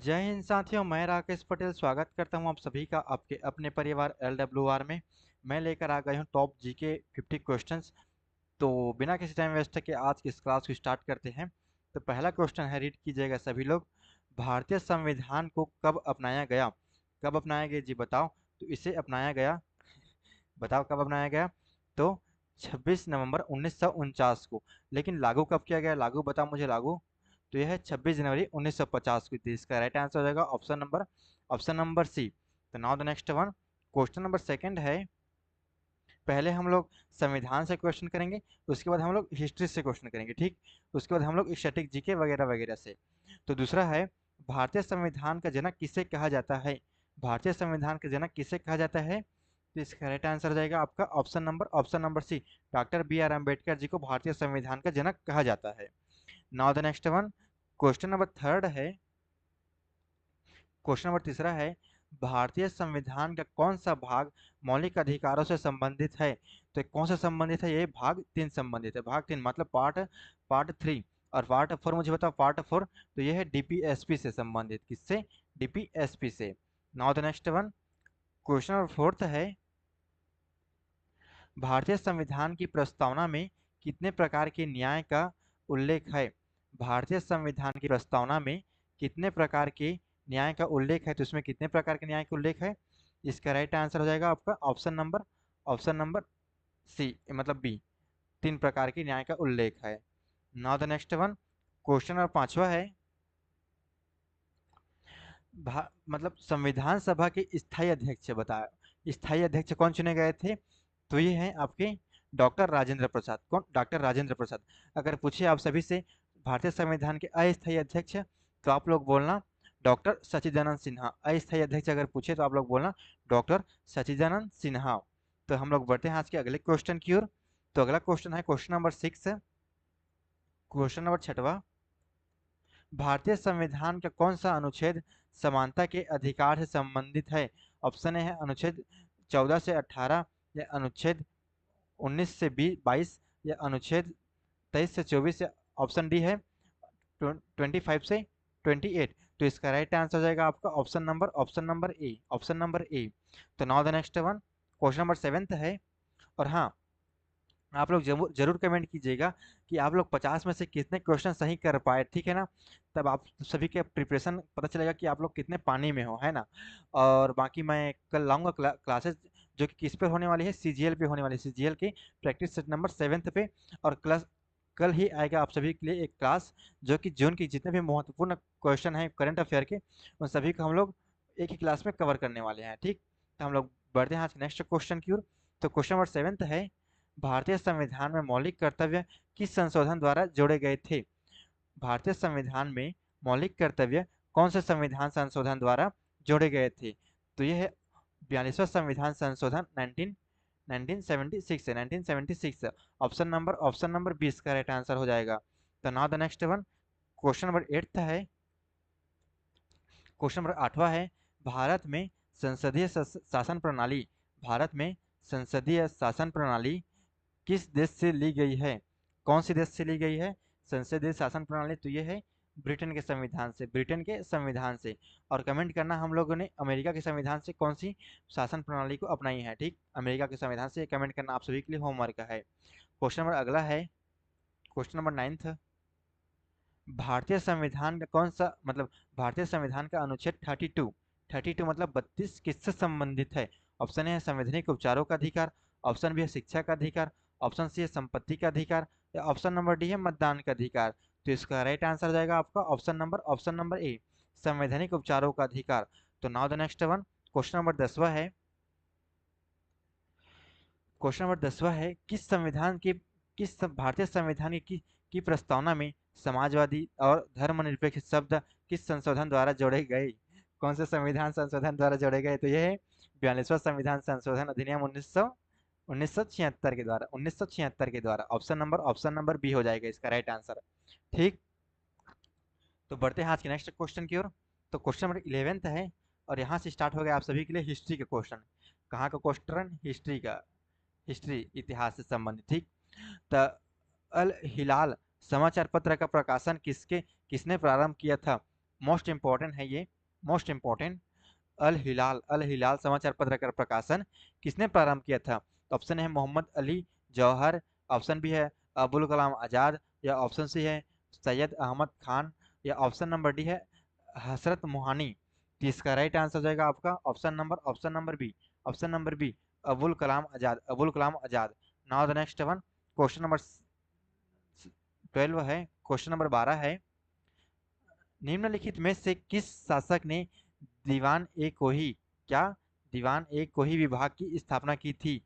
जय हिंद साथियों, मैं राकेश पटेल स्वागत करता हूं आप सभी का आपके अपने परिवार LWR में। मैं लेकर आ गया हूं टॉप जीके 50 क्वेश्चंस। तो बिना किसी टाइम वेस्ट के आज की इस क्लास को स्टार्ट करते हैं। तो पहला क्वेश्चन है, रीड कीजिएगा सभी लोग। भारतीय संविधान को कब अपनाया गया? कब अपनाया गया जी बताओ। तो इसे अपनाया गया, बताओ कब अपनाया गया। तो 26 नवंबर 1949 को। लेकिन लागू कब किया गया? लागू बताओ मुझे लागू। तो यह है 26 जनवरी 1950 को। तो इसका राइट आंसर हो जाएगा ऑप्शन नंबर सी। तो now the next one, question number second है। पहले हम लोग संविधान से क्वेश्चन करेंगे, उसके बाद हम लोग हिस्ट्री से क्वेश्चन करेंगे, ठीक। उसके बाद हम लोग स्टैटिक जीके वगैरह वगैरह से। तो दूसरा है, भारतीय संविधान का जनक किसे कहा जाता है? भारतीय संविधान का जनक किसे कहा जाता है? तो इसका राइट आंसर हो जाएगा आपका option number C. Doctor BR Ambedkar ji को भारतीय संविधान का जनक कहा जाता है। Now the next one, question number third है। क्वेश्चन नंबर तीसरा है, भारतीय संविधान का कौन सा भाग मौलिक अधिकारों से संबंधित है? तो कौन सा संबंधित है? ये भाग 3 संबंधित है। भाग 3 मतलब पार्ट पार्ट 3। और पार्ट 4 मुझे बताओ, पार्ट 4। तो ये है DPSP से संबंधित। किससे? DPSP से। Now the next one, question number fourth है, भारतीय संविधान की प्रस्तावना में कितने प्रकार के न्याय का उल्लेख है? भारतीय संविधान की प्रस्तावना में कितने प्रकार के न्याय का उल्लेख है? तो इसमें कितने प्रकार के न्याय का उल्लेख है? इसका राइट आंसर हो जाएगा आपका ऑप्शन नंबर सी, मतलब बी। 3 प्रकार के न्याय का उल्लेख है। Now the next one, question number पांचवा है। मतलब संविधान सभा के स्थायी अध्यक्ष बताया। स्थायी अध्यक्ष कौन चुने गए थे? तो ये हैं आपके डॉक्टर राजेंद्र प्रसाद। कौन? डॉक्टर राजेंद्र प्रसाद। अगर पूछे आप सभी से भारतीय संविधान के अस्थायी अध्यक्ष, तो आप लोग बोलना डॉक्टर सच्चिदानंद सिन्हा। अस्थायी अध्यक्ष अगर पूछे तो आप लोग बोलना डॉक्टर सच्चिदानंद सिन्हा। तो हम लोग बढ़ते हैं आज के अगले क्वेश्चन की ओर। तो अगला क्वेश्चन है क्वेश्चन नंबर 6। क्वेश्चन नंबर छठवा, भारतीय संविधान का कौन सा अनुच्छेद समानता के अधिकार से संबंधित है? ऑप्शन ए है अनुच्छेद 14 से 18, या अनुच्छेद 19 से 22, या अनुच्छेद 23 से 24, या ऑप्शन डी है 25 से 28। तो इसका राइट आंसर हो जाएगा आपका ऑप्शन नंबर ए। तो now the next one, question number 7 है। और हाँ, आप लोग जरूर जरूर कमेंट कीजिएगा कि आप लोग 50 में से कितने क्वेश्चन सही कर पाए, ठीक है ना। तब आप सभी के प्रिपरेशन पता चलेगा कि आप लोग कितने पानी में हो, है ना। और बाकी मैं कल लाऊंगा क्लासेस, जो कि किस पे होने वाली है? CGL पे होने वाली है। CGL की प्रैक्टिस सेट नंबर 7 पे। और क्लास कल ही आएगा आप सभी के लिए एक क्लास, जो कि जून की जितने भी महत्वपूर्ण क्वेश्चन हैं करंट अफेयर के, उन सभी को हम लोग एक ही क्लास में कवर करने वाले हैं, ठीक। तो हम लोग बढ़ते हैं आज नेक्स्ट क्वेश्चन की ओर। तो क्वेश्चन नंबर 7 है, भारतीय संविधान में मौलिक कर्तव्य किस संशोधन द्वारा जोड़े गए थे? भारतीय संविधान में मौलिक कर्तव्य कौन से संविधान संशोधन द्वारा जोड़े गए थे? तो यह है 42वां संविधान संशोधन 1976 है, 1976। ऑप्शन नंबर 20 का राइट आंसर हो जाएगा। तो now the next one, question number 8 है। क्वेश्चन नंबर 8वां है, भारत में संसदीय शासन प्रणाली, भारत में संसदीय शासन प्रणाली किस देश से ली गई है? कौन सी देश से ली गई है संसदीय शासन प्रणाली? तो ये है ब्रिटेन के संविधान से, ब्रिटेन के संविधान से। और कमेंट करना हम लोगों ने अमेरिका के संविधान से कौन सी शासन प्रणाली को अपनाई है, ठीक। अमेरिका के संविधान से कमेंट करना आप सभी के लिए होमवर्क है। क्वेश्चन नंबर अगला है, क्वेश्चन नंबर 9। भारतीय संविधान का कौन सा, मतलब भारतीय संविधान का अनुच्छेद 32 मतलब 32 किससे संबंधित है? ऑप्शन ए है संवैधानिक उपचारों का अधिकार, ऑप्शन बी है शिक्षा का अधिकार, ऑप्शन सी है संपत्ति का अधिकार, या ऑप्शन नंबर डी है मतदान का अधिकार। तो इसका राइट आंसर हो जाएगा आपका ऑप्शन नंबर ए, संवैधानिक उपचारों का अधिकार। तो now the next one, question number 10वां है। क्वेश्चन नंबर 10वां है, भारतीय संविधान की प्रस्तावना में समाजवादी और धर्मनिरपेक्ष शब्द किस संशोधन द्वारा जोड़े गए? कौन से संविधान संशोधन द्वारा जोड़े गए? तो यह है 42वां संविधान संशोधन अधिनियम 1976 के द्वारा, 1976 के द्वारा। ऑप्शन नंबर बी हो जाएगा इसका राइट आंसर, ठीक। तो बढ़ते हैं आज के नेक्स्ट क्वेश्चन की ओर। तो क्वेश्चन नंबर 11 है। और यहाँ से स्टार्ट हो गया आप सभी के लिए हिस्ट्री का क्वेश्चन। कहाँ का क्वेश्चन? हिस्ट्री का। हिस्ट्री, इतिहास से संबंधित, ठीक। तो अल हिलाल समाचार पत्र का प्रकाशन किसने प्रारंभ किया था? मोस्ट इंपॉर्टेंट है ये, मोस्ट इंपॉर्टेंट। अल हिलाल समाचार पत्र का प्रकाशन किसने प्रारंभ किया था? तो ऑप्शन है मोहम्मद अली जौहर, ऑप्शन बी है अबुल कलाम आजाद, या ऑप्शन सी है सैयद अहमद खान, या ऑप्शन नंबर डी है हसरत मोहानी। तो इसका राइट आंसर हो जाएगा आपका option number B Abul Kalam Azad, Abul Kalam Azad. Now the next one, question number 12 है, क्वेश्चन नंबर 12 है, निम्नलिखित में से किस शासक ने दीवान ए कोही, क्या दीवान ए कोही विभाग की स्थापना की थी?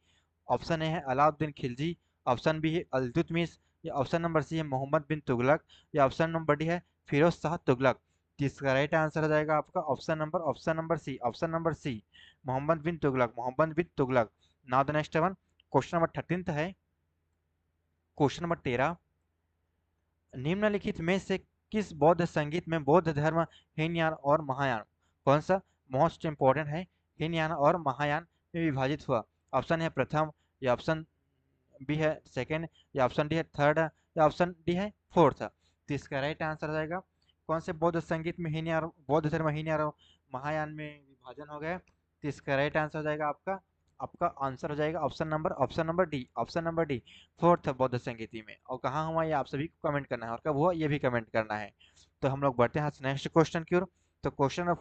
ऑप्शन ए है अलाउद्दीन खिलजी, ऑप्शन बी है अल्तुतमिश, या ऑप्शन नंबर सी है मोहम्मद बिन तुगलक, या ऑप्शन नंबर डी है फिरोज शाह तुगलक। तो इसका राइट आंसर हो जाएगा आपका option number C Mohammad bin Tughlaq. Now the next one, question number 13 है, क्वेश्चन नंबर 13, निम्नलिखित में से किस बौद्ध संगीत में बौद्ध धर्म हीनयान और महायान, कौन सा मोस्ट इंपॉर्टेंट है, हीनयान और महायान में विभाजित हुआ? ऑप्शन है प्रथम, या ऑप्शन बी है सेकंड, या ऑप्शन डी है थर्ड, या ऑप्शन डी है फोर्थ। तो इसका राइट आंसर हो जाएगा कौन से बौद्ध संगीत में हीनयान, बौद्ध धर्म हीनयान और महायान में विभाजन हो गया? तो इसका राइट आंसर हो जाएगा आपका आपका आंसर हो जाएगा ऑप्शन नंबर डी फोर्थ बौद्ध संगीति में। और कहाँ हुआ ये आप सभी को कमेंट करना है, और कब हुआ ये भी कमेंट करना है। तो हम लोग बढ़ते हैं नेक्स्ट क्वेश्चन की ओर। तो क्वेश्चन नंबर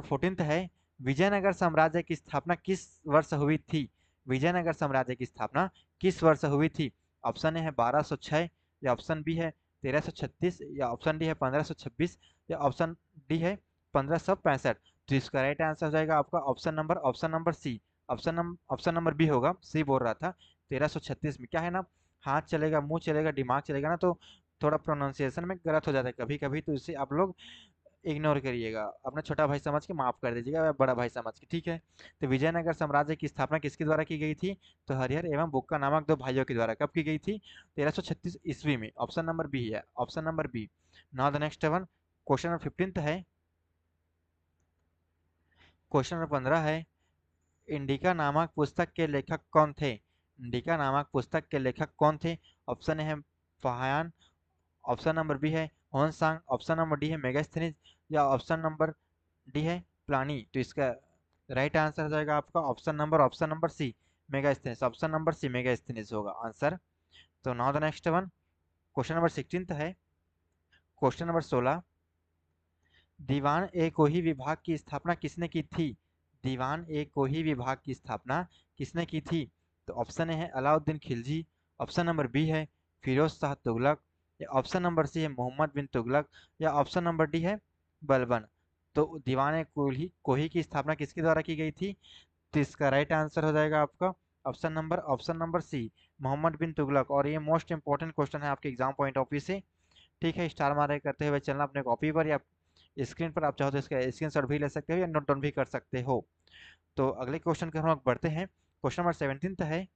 14 है, विजयनगर साम्राज्य की स्थापना किस वर्ष हुई थी? विजयनगर साम्राज्य की स्थापना किस वर्ष हुई थी? ऑप्शन ए है 1206, या ऑप्शन बी है 1336, या ऑप्शन डी है 1526, या ऑप्शन डी है 1565। तो इसका राइट आंसर हो जाएगा आपका option number C, option number B होगा, सी बोल रहा था। 1336 में क्या है ना, हाथ चलेगा, मुंह चलेगा, दिमाग चलेगा ना, तो थोड़ा प्रोनाउंसिएशन में गलत हो जाता है कभी कभी, तो इसे आप लोग इग्नोर करिएगा, अपना छोटा भाई समझ के माफ कर दीजिएगा, या बड़ा भाई समझ के, ठीक है। तो विजयनगर साम्राज्य की स्थापना किसके द्वारा की गई थी? तो हरिहर एवं बुक्का नामक दो भाइयों के द्वारा। कब की गई थी? 1336 ईस्वी में। ऑप्शन नंबर बी है, option number B. Now the next one, question number 15 है, क्वेश्चन नंबर 15 है, इंडिका नामक पुस्तक के लेखक कौन थे? इंडिका नामक पुस्तक के लेखक कौन थे? ऑप्शन है फाहायान, ऑप्शन नंबर बी है होनसांग, ऑप्शन नंबर डी है मेगास्थनीज, या ऑप्शन नंबर डी है प्लानी। तो इसका राइट आंसर हो जाएगा आपका option number C Megasthenes, option number C Megasthenes होगा आंसर। तो now the next one, question number 16 है, क्वेश्चन नंबर 16, दीवान ए कोही विभाग की स्थापना किसने की थी? दीवान ए कोही विभाग की स्थापना किसने की थी? तो ऑप्शन ए है Alauddin Khilji, option number B है फिरोज शाह तुगलक, या ऑप्शन नंबर सी है मोहम्मद बिन तुगलक, या ऑप्शन नंबर डी है बलबन। तो दीवान ए कोही कोही की स्थापना किसके द्वारा की गई थी? तो इसका राइट आंसर हो जाएगा आपका option number C Mohammad bin Tughlaq. और ये मोस्ट इंपॉर्टेंट क्वेश्चन है आपके एग्जाम पॉइंट ऑफ व्यू से, ठीक है। स्टार मारे करते हुए चलना अपने कॉपी पर, या स्क्रीन पर आप चाहो तो इसका स्क्रीनशॉट भी ले सकते हो, या नोट डाउन भी कर सकते हो। तो अगले क्वेश्चन की हम लोग बढ़ते हैं, क्वेश्चन नंबर 17 है,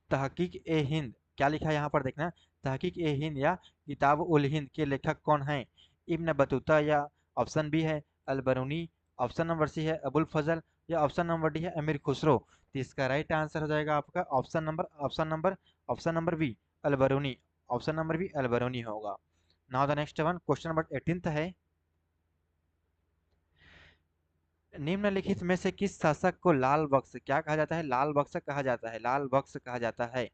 तहकीक ए हिंद, क्या लिखा है यहाँ पर देखना, तहकीक ए हिंद या किताब उल हिंद के लेखक कौन है? इब्न बतूता, या ऑप्शन बी है अल बरूनी, ऑप्शन नंबर सी है अबुल फजल, या ऑप्शन नंबर डी है अमीर खुसरो। तो इसका राइट आंसर हो जाएगा आपका option number B L बरूनी, option number B L बरूनी होगा। Now the next one, question number 18 है, निम्नलिखित में से किस शासक को लाल बख्श क्या कहा जाता है? लाल बख्श कहा जाता है, लाल बख्श कहा जाता है।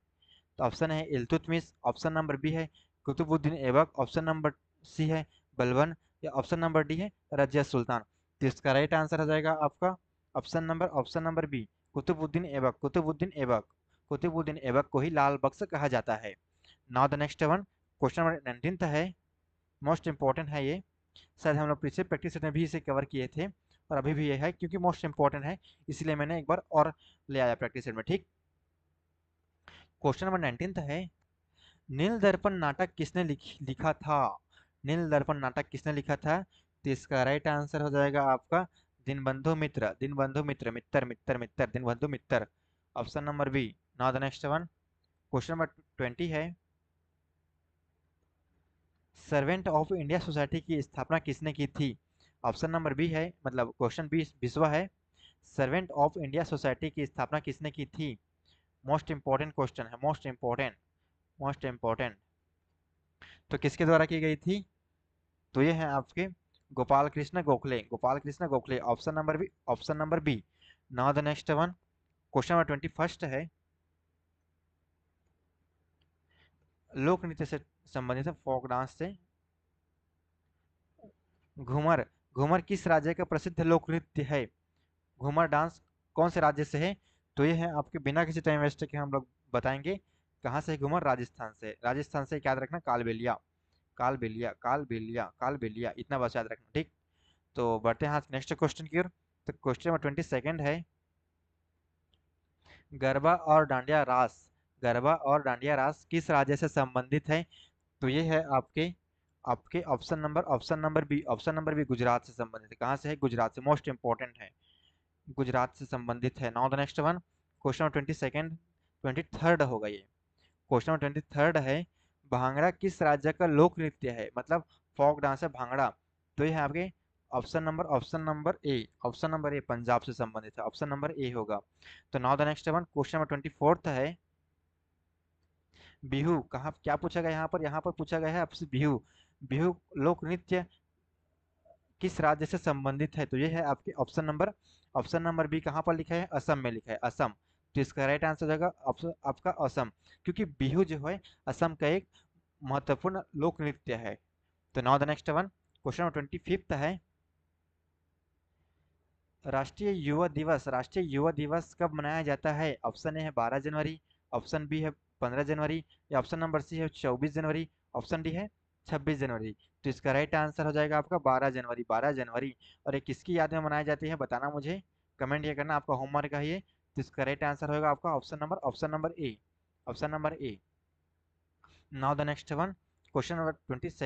तो ऑप्शन है इल्तुतमिश, ऑप्शन नंबर बी है Qutubuddin Aibak, option number C है बलबन, या ऑप्शन नंबर डी है रजिया सुल्तान। तो इसका राइट आंसर हो जाएगा आपका option number B Qutubuddin Aibak को ही लाल बख्श कहा जाता है। Now the next one, question number 19 है, मोस्ट इंपॉर्टेंट है ये, शायद हम लोग पीछे प्रैक्टिस में भी इसे कवर किए थे, और अभी भी ये है, क्योंकि मोस्ट इंपॉर्टेंट है इसलिए मैंने एक बार और ले आया प्रैक्टिस में, ठीक। क्वेश्चन नंबर 19 है, नील दर्पण नाटक किसने लिखा था? नील दर्पण नाटक किसने लिखा था? तो इसका राइट आंसर हो जाएगा आपका Dinbandhu Mitra, Dinbandhu Mitra, option number B. Now the next one, question number 20 है, सर्वेंट ऑफ इंडिया सोसाइटी की स्थापना किसने की थी? ऑप्शन नंबर बी है, मतलब क्वेश्चन बी 20वां है, सर्वेंट ऑफ इंडिया सोसाइटी की स्थापना किसने की थी? मोस्ट इंपॉर्टेंट क्वेश्चन है, मोस्ट इंपॉर्टेंट, मोस्ट इंपॉर्टेंट। तो किसके द्वारा की गई थी? तो ये है आपके Gopal Krishna Gokhale, Gopal Krishna Gokhale. Option number B, option number B. Now the next one, question number 21 है, लोक नृत्य से संबंधित है, फोक डांस से। घूमर, घूमर किस राज्य का प्रसिद्ध लोक नृत्य है? घूमर डांस कौन से राज्य से है? तो ये है आपके, बिना किसी टाइम वेस्ट के हम लोग बताएंगे कहाँ से है घूमर। राजस्थान से, राजस्थान से। याद रखना, कालबेलिया, कालबेलिया, कालबेलिया, कालबेलिया, इतना बस याद रखना, ठीक। तो बढ़ते हैं आज नेक्स्ट क्वेश्चन की ओर। तो क्वेश्चन नंबर 22 है, गरबा और डांडिया रास, गरबा और डांडिया रास किस राज्य से संबंधित है? तो ये है आपके, आपके option number B, option number B, Gujarat से संबंधित है। कहाँ से है? गुजरात से। मोस्ट इंपॉर्टेंट है, गुजरात से संबंधित है। Now the next one, question number 22, 23 होगा ये। क्वेश्चन नंबर 23 है, भांगड़ा किस राज्य का लोक नृत्य है? मतलब फोक डांस है भांगड़ा। तो ये है आपके ऑप्शन नंबर ए, ऑप्शन नंबर ए, पंजाब से संबंधित है। ऑप्शन नंबर ए होगा। तो now the next one, question number 24 है, बिहू कहाँ, क्या पूछा गया यहाँ पर? यहाँ पर पूछा गया है आपसे बिहू, बिहू लोक नृत्य किस राज्य से संबंधित है? तो ये है आपके ऑप्शन नंबर बी। कहाँ पर लिखा है? असम में लिखा है, असम। तो इसका राइट आंसर हो जाएगा ऑप्शन आपका असम, क्योंकि बिहू जो है असम का एक महत्वपूर्ण लोक नृत्य है। तो now the next one, question number 25 है, राष्ट्रीय युवा दिवस कब मनाया जाता है? ऑप्शन ए है 12 जनवरी, ऑप्शन बी है 15 जनवरी, या ऑप्शन नंबर सी है 24 जनवरी, ऑप्शन डी है 26 जनवरी। तो इसका राइट आंसर हो जाएगा आपका 12 जनवरी, 12 जनवरी। और ये किसकी याद में मनाई जाती है बताना मुझे, कमेंट ये करना, आपका होमवर्क है ये। तो इसका राइट आंसर होगा आपका option number A, option number A. Now the next one, question number 26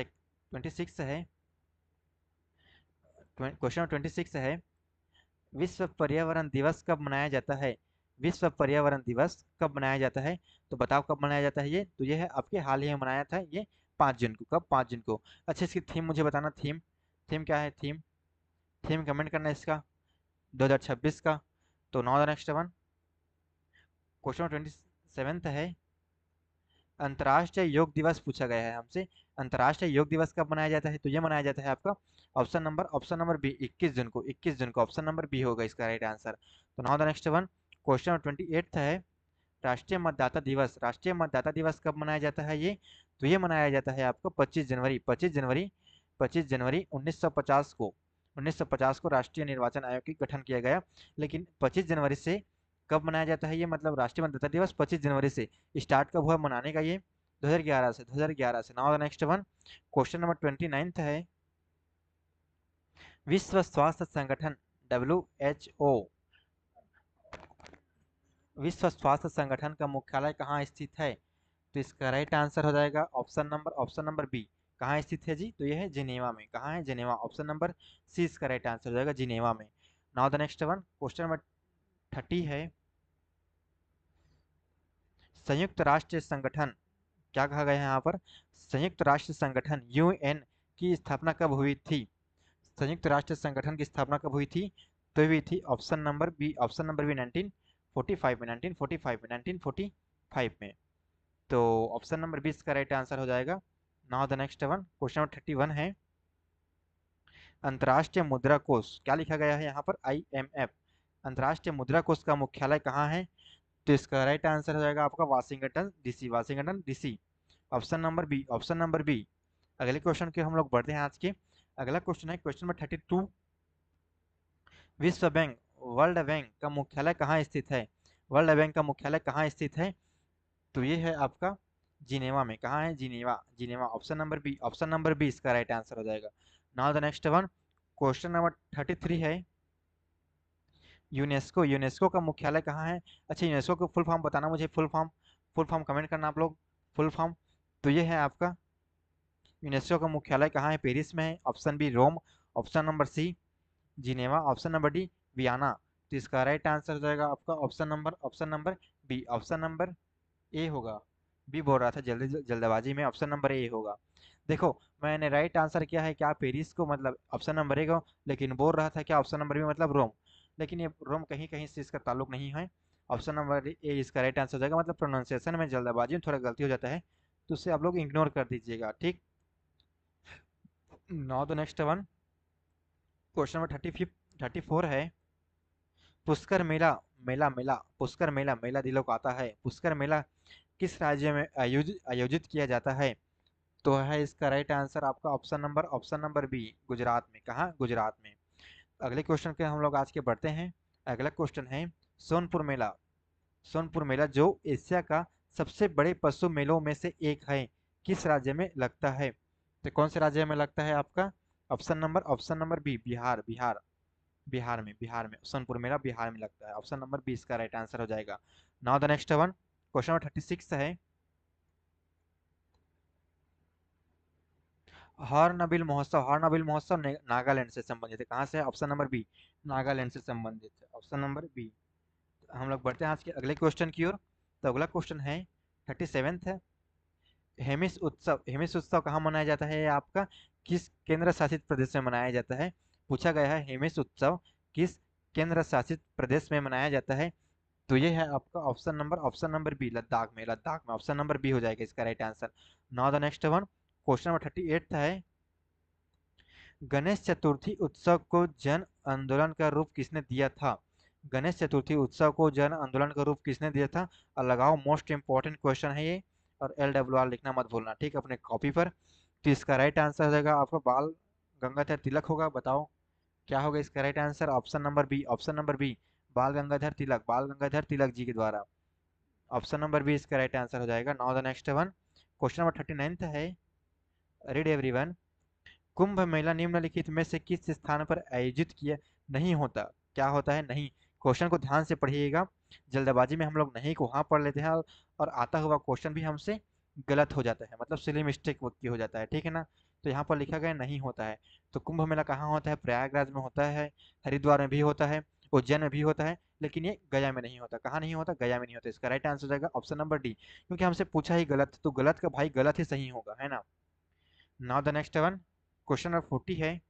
है, क्वेश्चन नंबर 26 है, विश्व पर्यावरण दिवस कब मनाया जाता है? विश्व पर्यावरण दिवस कब मनाया जाता है? तो बताओ कब मनाया जाता है ये? तो ये है आपके हाल ही में मनाया था ये, 5 जून को। कब? 5 जून को। अच्छा, इसकी थीम मुझे बताना, थीम, थीम क्या है? थीम, थीम कमेंट करना इसका, 2026 का। तो now the next one, question 27 है, अंतर्राष्ट्रीय योग दिवस पूछा गया है हमसे। अंतर्राष्ट्रीय योग दिवस कब मनाया जाता है? तो ये मनाया जाता है आपका ऑप्शन नंबर बी, 21 जून को, 21 जून को। ऑप्शन नंबर बी होगा इसका राइट आंसर। तो now the next one, question 28 है, राष्ट्रीय मतदाता दिवस, राष्ट्रीय मतदाता दिवस कब मनाया जाता है ये? तो ये मनाया जाता है आपको 25 जनवरी, 25 जनवरी, 25 जनवरी 1950 को, 1950 को राष्ट्रीय निर्वाचन आयोग की गठन किया गया। लेकिन 25 जनवरी से कब मनाया जाता है ये, मतलब राष्ट्रीय मतदाता दिवस 25 जनवरी से स्टार्ट कब हुआ मनाने का ये? 2011 से, 2011 से। Now the next one, question number 29 है, विश्व स्वास्थ्य संगठन, WHO, विश्व स्वास्थ्य संगठन का मुख्यालय कहाँ स्थित है? तो इसका राइट आंसर हो जाएगा ऑप्शन नंबर बी। कहाँ स्थित है जी? तो ये है जिनेवा में। कहाँ है? जिनेवा। ऑप्शन नंबर सी इसका राइट आंसर हो जाएगा, जिनेवा में। Now the next one, question number 30 है, संयुक्त राष्ट्र संगठन, क्या कहा गया है यहाँ पर? संयुक्त राष्ट्र संगठन UN की स्थापना कब हुई थी? संयुक्त राष्ट्र संगठन की स्थापना कब हुई थी? तो हुई थी ऑप्शन नंबर बी 1945 में, 1945 में, 1945 में। तो ऑप्शन नंबर 20 का राइट आंसर हो जाएगा। Now the next one, question number 31 है, अंतर्राष्ट्रीय मुद्रा कोष, क्या लिखा गया है यहाँ पर? IMF। अंतर्राष्ट्रीय मुद्रा कोष का मुख्यालय कहाँ है? तो इसका राइट आंसर हो जाएगा आपका Washington DC, Washington DC। Option number B, option number B. अगले क्वेश्चन के हम लोग बढ़ते हैं आज के। अगला क्वेश्चन है क्वेश्चन नंबर 32, विश्व बैंक, वर्ल्ड बैंक का मुख्यालय कहाँ स्थित है? वर्ल्ड बैंक का मुख्यालय कहाँ स्थित है? तो ये है आपका जिनेवा में। कहाँ है? Geneva, Geneva. Option number B, option number B इसका राइट आंसर हो जाएगा। Now the next one, question number 33 है, यूनेस्को, यूनेस्को का मुख्यालय कहाँ है? अच्छा, यूनेस्को का फुल फॉर्म बताना मुझे, full form, full form comment करना आप लोग, फुल फॉर्म। तो ये है आपका, यूनेस्को का मुख्यालय कहाँ है? पेरिस में है। Option B Rome, option number C Geneva, option number D Vienna. तो इसका राइट आंसर हो जाएगा आपका option number B, option number A होगा। बी बोल रहा था जल्दबाजी में, ऑप्शन नंबर ए होगा। देखो, मैंने राइट आंसर किया है क्या पेरिस को, मतलब ऑप्शन नंबर ए को, लेकिन बोल रहा था क्या ऑप्शन नंबर बी मतलब रोम। लेकिन ये रोम कहीं कहीं से इसका ताल्लुक नहीं है। ऑप्शन नंबर ए इसका राइट आंसर हो जाएगा। मतलब प्रोनाउंसिएशन में जल्दबाजी में थोड़ा गलती हो जाता है तो उसे आप लोग इग्नोर कर दीजिएगा, ठीक। Now the next one, question number 34 है। पुष्कर मेला, मेला मेला पुष्कर मेला, मेला दिलों को आता है। पुष्कर मेला किस राज्य में आयोजित आयोजित किया जाता है? तो है इसका राइट आंसर आपका ऑप्शन नंबर बी, गुजरात में। कहाँ? गुजरात में। अगले क्वेश्चन के हम लोग आज के बढ़ते हैं। अगला क्वेश्चन है, सोनपुर मेला। सोनपुर मेला जो एशिया का सबसे बड़े पशु मेलों में से एक है, किस राज्य में लगता है? तो कौन से राज्य में लगता है आपका? Option number B, Bihar. Bihar में सोनपुर मेला बिहार में लगता है। ऑप्शन नंबर बी इसका राइट आंसर हो जाएगा। Now the next one, question number 36 है। हॉर्नबिल महोत्सव नागालैंड से संबंधित है। कहाँ से है? ऑप्शन नंबर बी, नागालैंड से संबंधित है। Option number B. हम लोग बढ़ते हैं आज के अगले क्वेश्चन की ओर। तो अगला क्वेश्चन है 37th है। हेमिस उत्सव कहाँ मनाया जाता है? ये आपका किस केंद्र शासित प्रदेश में मनाया जाता है? पूछा गया है हेमिस उत्सव किस केंद्र शासित प्रदेश में मनाया जाता है? तो ये है आपका ऑप्शन नंबर बी, लद्दाख में ऑप्शन नंबर बी हो जाएगा इसका right answer. Now the next one, question number 38 है। गणेश चतुर्थी उत्सव को जन आंदोलन का रूप किसने दिया था? गणेश चतुर्थी उत्सव को जन आंदोलन का रूप किसने दिया था? और लगाओ, मोस्ट इंपॉर्टेंट क्वेश्चन है ये, और LWR लिखना मत भूलना, ठीक, अपने कॉपी पर। तो इसका राइट आंसर हो जाएगा आपका बाल गंगाधर तिलक होगा। बताओ क्या होगा इसका right answer? Option number B, Bal Gangadhar Tilak ji के द्वारा। ऑप्शन नंबर बी इसका राइट आंसर हो जाएगा। Now the next one, question number 39 है। रीड एवरीवन, कुंभ मेला निम्नलिखित में से किस स्थान पर आयोजित किया नहीं होता? क्या होता है? नहीं। क्वेश्चन को ध्यान से पढ़िएगा, जल्दबाजी में हम लोग नहीं को हाँ पढ़ लेते हैं, और आता हुआ क्वेश्चन भी हमसे गलत हो जाता है, मतलब सिली मिस्टेक की हो जाता है, ठीक है ना। तो यहाँ पर लिखा गया नहीं होता है। तो कुंभ मेला कहाँ होता है? प्रयागराज में होता है, हरिद्वार में भी होता है, उज्जैन में भी होता है, लेकिन ये गया में नहीं होता। कहाँ नहीं होता? गया में नहीं होता। इसका राइट आंसर हो जाएगा ऑप्शन नंबर डी, क्योंकि हमसे पूछा ही गलत, तो गलत का भाई गलत ही सही होगा, है ना। Now the next one, question number 40 है।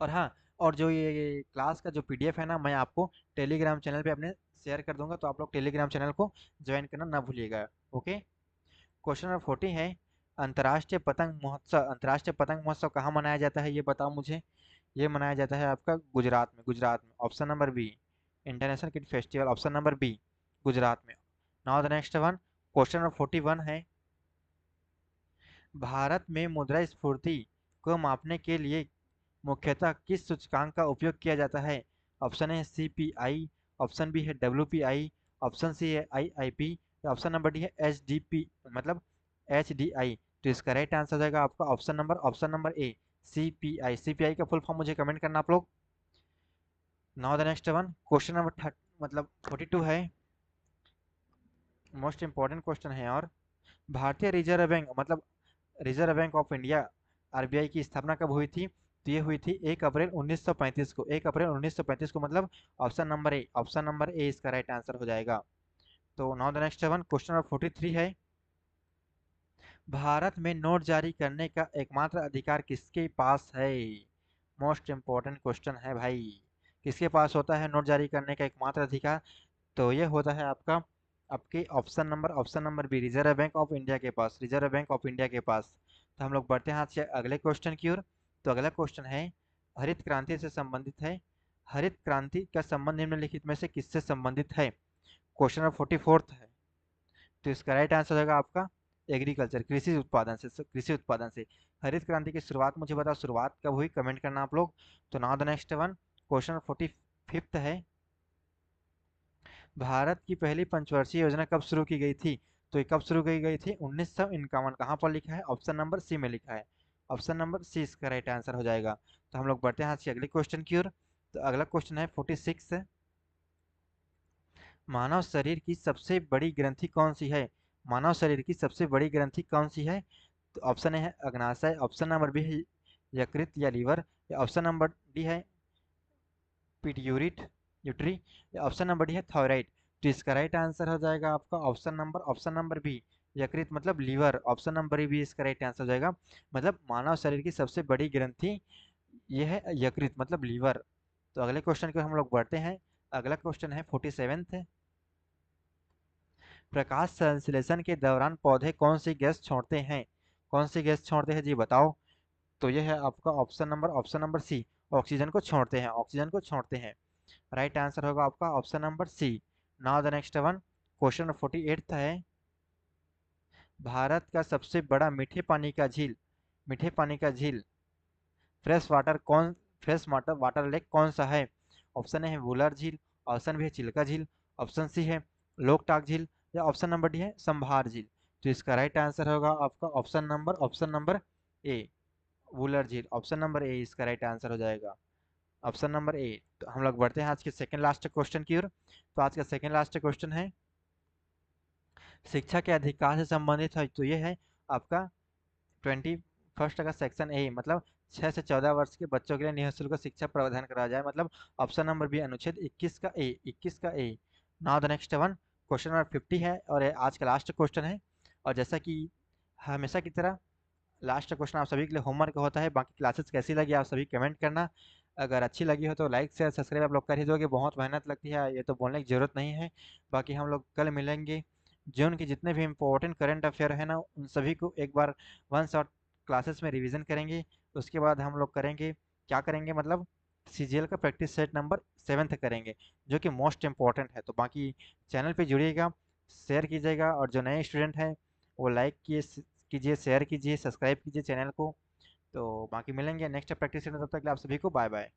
और हाँ, और जो ये क्लास का जो PDF है ना, मैं आपको टेलीग्राम चैनल पे अपने शेयर कर दूंगा, तो आप लोग टेलीग्राम चैनल को ज्वाइन करना ना भूलिएगा। ओके। क्वेश्चन नंबर 40 है। अंतर्राष्ट्रीय पतंग महोत्सव कहाँ मनाया जाता है? ये बताओ मुझे। ये मनाया जाता है आपका गुजरात में। Option number B, international kid festival. Option number B, Gujarat में। Now the next one, question number 41 है। भारत में मुद्रास्फीति को मापने के लिए मुख्यतः किस सूचकांक का उपयोग किया जाता है? Option A CPI, option B है WPI, ऑप्शन सी है IIP, ऑप्शन नंबर डी है HDP, मतलब HDI। तो इसका राइट आंसर हो जाएगा आपका ऑप्शन नंबर ए, CPI का फुल फॉर्म मुझे कमेंट करना आप लोग। Now the next one, question number 42 है। मोस्ट इंपॉर्टेंट क्वेश्चन है। और भारतीय रिजर्व बैंक, मतलब reserve Bank of India, RBI की स्थापना कब हुई थी? तो ये हुई थी 1 अप्रैल 1935 को। 1 अप्रैल 1935 को, मतलब ऑप्शन नंबर ए इसका राइट आंसर हो जाएगा। तो now the next one, question number 43 है। भारत में नोट जारी करने का एकमात्र अधिकार किसके पास है? मोस्ट इंपॉर्टेंट क्वेश्चन है भाई। किसके पास होता है नोट जारी करने का एकमात्र अधिकार? तो ये होता है आपका, आपके option number B, Reserve Bank of India के पास। तो हम लोग बढ़ते हैं आज के अगले क्वेश्चन की ओर। तो अगला क्वेश्चन है, हरित क्रांति से संबंधित है। हरित क्रांति का संबंध निम्नलिखित में से किससे संबंधित है? क्वेश्चन नंबर 44 है। तो इसका राइट आंसर होगा आपका एग्रीकल्चर, कृषि उत्पादन से। हरित क्रांति की शुरुआत मुझे बताओ, शुरुआत कब हुई? कमेंट करना आप लोग। तो now the next one, question 45 है। भारत की पहली पंचवर्षीय योजना कब शुरू की गई थी? तो ये कब शुरू की गई थी? 1951। कहाँ पर लिखा है? ऑप्शन नंबर सी में लिखा है। ऑप्शन नंबर सी इसका राइट आंसर हो जाएगा। तो हम लोग बढ़ते हैं आज के अगले क्वेश्चन की ओर। तो अगला क्वेश्चन है 46 है। मानव शरीर की सबसे बड़ी ग्रंथि कौन सी है? मानव शरीर की सबसे बड़ी ग्रंथि कौन सी है? तो ऑप्शन ए है अग्नाशय, ऑप्शन नंबर बी है यकृत या लीवर, या ऑप्शन नंबर डी है पिट्यूटरी, या ऑप्शन नंबर डी है थायराइड। तो इसका राइट आंसर हो जाएगा आपका ऑप्शन नंबर बी, यकृत मतलब लीवर। ऑप्शन नंबर बी इसका राइट आंसर हो जाएगा। मतलब मानव शरीर की सबसे बड़ी ग्रंथि यह है यकृत मतलब लीवर। तो अगले क्वेश्चन को हम लोग बढ़ते हैं। अगला क्वेश्चन है 47th है, प्रकाश संश्लेषण के दौरान पौधे कौन सी गैस छोड़ते हैं? कौन सी गैस छोड़ते हैं जी बताओ। तो ये है आपका ऑप्शन नंबर सी, ऑक्सीजन को छोड़ते हैं, ऑक्सीजन को छोड़ते हैं। राइट आंसर होगा आपका option number C. Now the next one, question 48 है, भारत का सबसे बड़ा मीठे पानी का झील, मीठे पानी का झील, फ्रेश वाटर कौन, फ्रेश वाटर वाटर लेक कौन सा है? ऑप्शन ए है वुलर झील, ऑप्शन बी है चिल्का झील, ऑप्शन सी है लोकटाक झील, या ऑप्शन नंबर डी है संभार झील। तो इसका राइट आंसर होगा आपका ऑप्शन नंबर ए, वुलर झील। ऑप्शन नंबर ए इसका राइट आंसर हो जाएगा, ऑप्शन नंबर ए। तो हम लोग बढ़ते हैं आज के सेकंड लास्ट क्वेश्चन की ओर। तो आज का सेकंड लास्ट क्वेश्चन है, शिक्षा के अधिकार से संबंधित है। तो ये है आपका 21st का सेक्शन ए, मतलब 6 से 14 वर्ष के बच्चों के लिए निःशुल्क शिक्षा प्रावधान करा जाए, मतलब ऑप्शन नंबर बी अनुच्छेद 21 का ए, 21 का A. Now the next one, question number 50 है और ये आज का लास्ट क्वेश्चन है। और जैसा कि हमेशा की तरह लास्ट क्वेश्चन आप सभी के लिए होमवर्क होता है। बाकी क्लासेस कैसी लगी आप सभी कमेंट करना। अगर अच्छी लगी हो तो लाइक शेयर सब्सक्राइब आप लोग कर ही दोगे, बहुत मेहनत लगती है, ये तो बोलने की ज़रूरत नहीं है। बाकी हम लोग कल मिलेंगे, जून के जितने भी इम्पोर्टेंट करंट अफेयर है ना उन सभी को एक बार वन शॉट क्लासेस में रिवीजन करेंगे। उसके बाद हम लोग करेंगे, क्या करेंगे मतलब सीजीएल का प्रैक्टिस सेट नंबर 7th करेंगे, जो कि मोस्ट इम्पॉर्टेंट है। तो बाकी चैनल पे जुड़िएगा, शेयर कीजिएगा, और जो नए स्टूडेंट हैं वो लाइक कीजिए, शेयर कीजिए, सब्सक्राइब कीजिए चैनल को। तो बाकी मिलेंगे नेक्स्ट प्रैक्टिस में, तब तक के लिए आप सभी को बाय बाय।